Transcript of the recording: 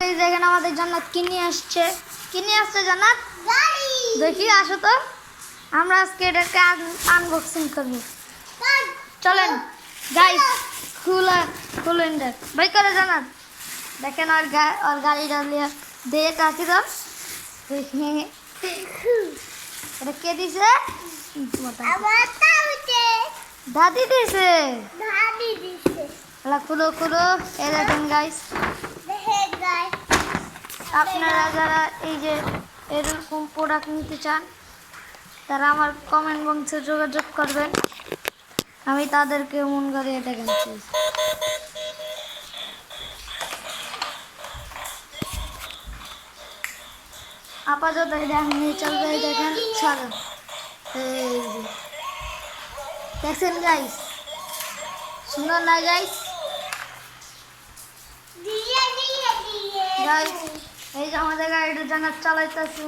এই দেখেন আমাদের জান্নাত কিনে আসছে জান্নাত দেখি আসো তো আমরা আজকে এটাকে আনবক্সিং করব চলেন গাইস খুলেন ভাই করে জান্নাত দেখেন আর গাড়িটা দিয়ে কাকি দাও এটা কে দিছে দাদি দিছে খুলো এই দেখেন গাইস আপনারা যারা এই যে এরকম প্রোডাক্ট নিতে চান তারা আমার কমেন্ট বক্সে যোগাযোগ করবেন আমি তাদেরকে মন করে এটা কিনছি আপাতত নিয়ে চলবে দেখেন ছাড়ো এই যে দেখছেন গাইস সুন্দর না গাইস গাইস এই যে আমাদের গাড়িটা জান্নাত চালাইতেছে